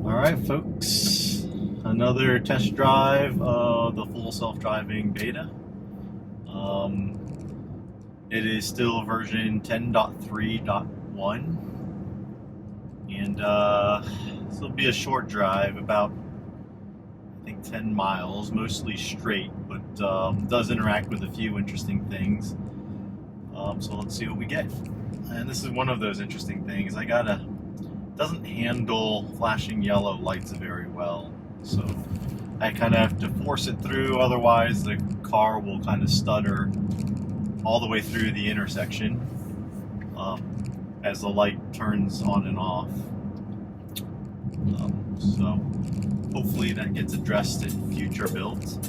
Alright folks, another test drive of the full self-driving beta. It is still version 10.3.1 and this will be a short drive, about I think 10 miles, mostly straight, but does interact with a few interesting things. So let's see what we get. And this is one of those interesting things. Doesn't handle flashing yellow lights very well, so I kind of have to force it through, otherwise the car will kind of stutter all the way through the intersection as the light turns on and off. So hopefully that gets addressed in future builds.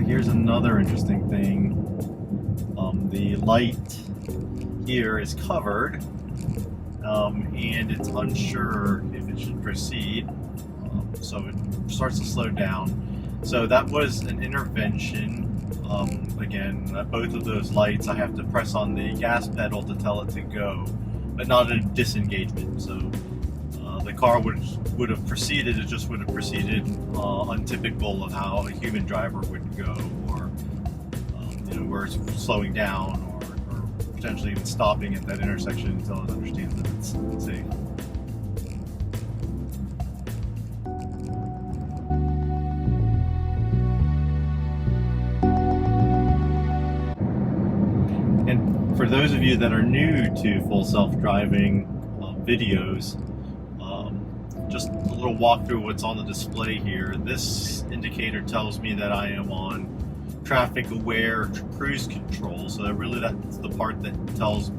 Here's another interesting thing. The light here is covered, and it's unsure if it should proceed, so it starts to slow down. So that was an intervention. Again, both of those lights, I have to press on the gas pedal to tell it to go, but not a disengagement. So the car would have proceeded. It just would have proceeded untypical of how a human driver would go, or where it's slowing down, or potentially even stopping at that intersection until it understands that it's safe. And for those of you that are new to full self-driving videos, just a little walkthrough of what's on the display here. This indicator tells me that I am on traffic aware cruise control, so that's the part that tells,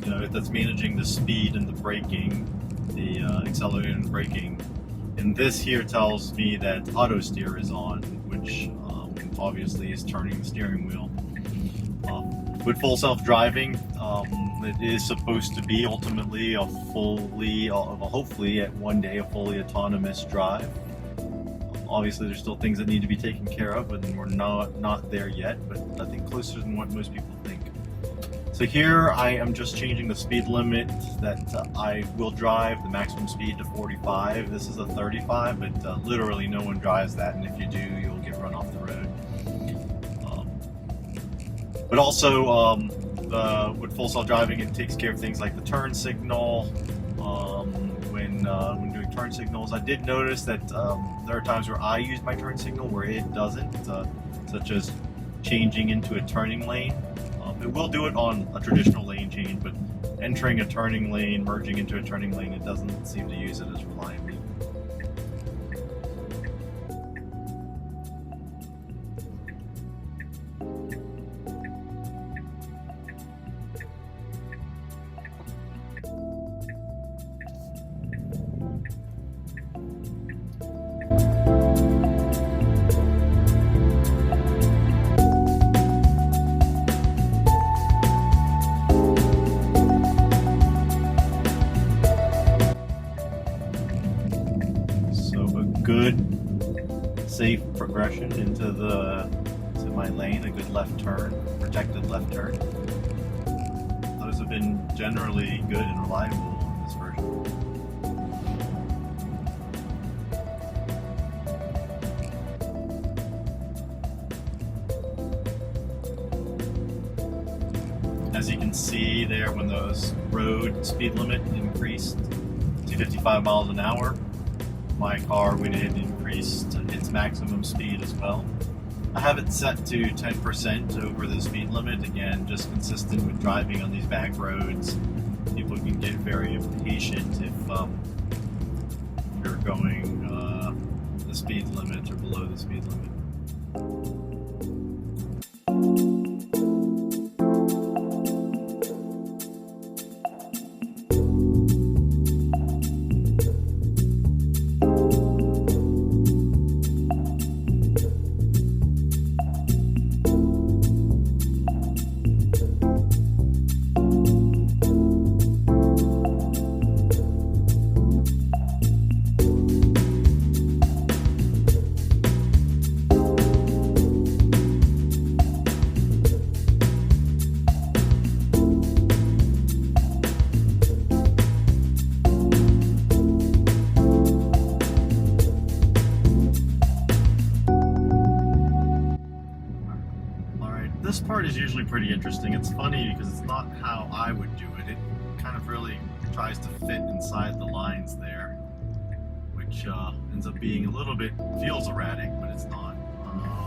that's managing the speed and the braking, the accelerating and braking. And this here tells me that auto steer is on, which obviously is turning the steering wheel. With full self-driving, it is supposed to be ultimately hopefully at one day, a fully autonomous drive. Obviously there's still things that need to be taken care of, and we're not there yet, but I think closer than what most people think. So here I am just changing the speed limit that I will drive, the maximum speed, to 45. This is a 35, but literally no one drives that, and if you do, you'll get run off the road. But also, with full self-driving, it takes care of things like the turn signal. When doing turn signals, I did notice that there are times where I use my turn signal where it doesn't, such as changing into a turning lane. It will do it on a traditional lane change, but entering a turning lane, merging into a turning lane, it doesn't seem to use it as reliably. Good, safe progression into my lane, a good left turn, protected left turn. Those have been generally good and reliable on this version. As you can see there, when those road speed limit increased to 55 miles an hour, my car went in and increased its maximum speed as well. I have it set to 10% over the speed limit, again, just consistent with driving on these back roads. People can get very impatient if you're going the speed limit or below the speed limit. this part is usually pretty interesting. It's funny because it's not how I would do it. It kind of really tries to fit inside the lines there, which ends up being a little bit, feels erratic, but it's not.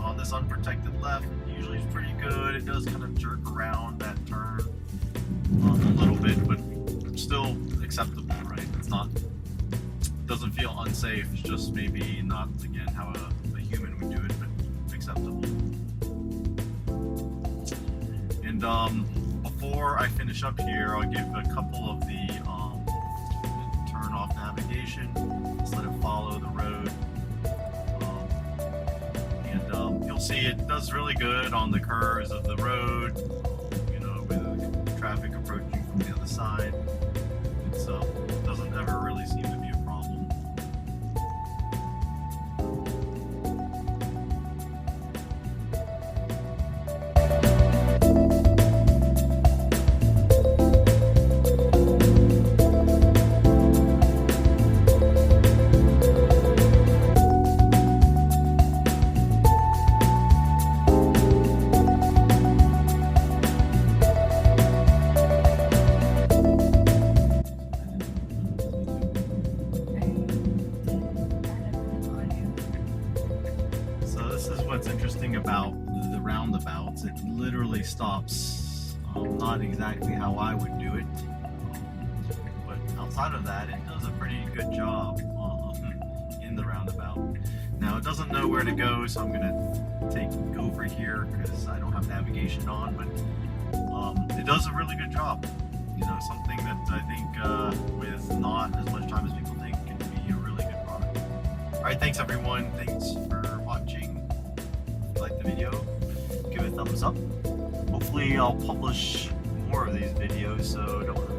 On this unprotected left, it usually is pretty good. It does kind of jerk around that turn a little bit, but still acceptable, right? It's not, doesn't feel unsafe. It's just maybe not, again, how a human would do it, but acceptable. And before I finish up here, I'll give a couple of the turn off navigation, just let it follow the road. You'll see it does really good on the curves of the road, you know, with traffic approaching from the other side. It doesn't ever really seem to be a problem. What's interesting about the roundabouts, it literally stops not exactly how I would do it, but outside of that it does a pretty good job in the roundabout. Now it doesn't know where to go, so I'm gonna go over here because I don't have navigation on, but it does a really good job. You know, something that I think with not as much time as people think can be a really good product. Alright, thanks everyone, thanks for watching. Like the video, give it a thumbs up. Hopefully I'll publish more of these videos, so don't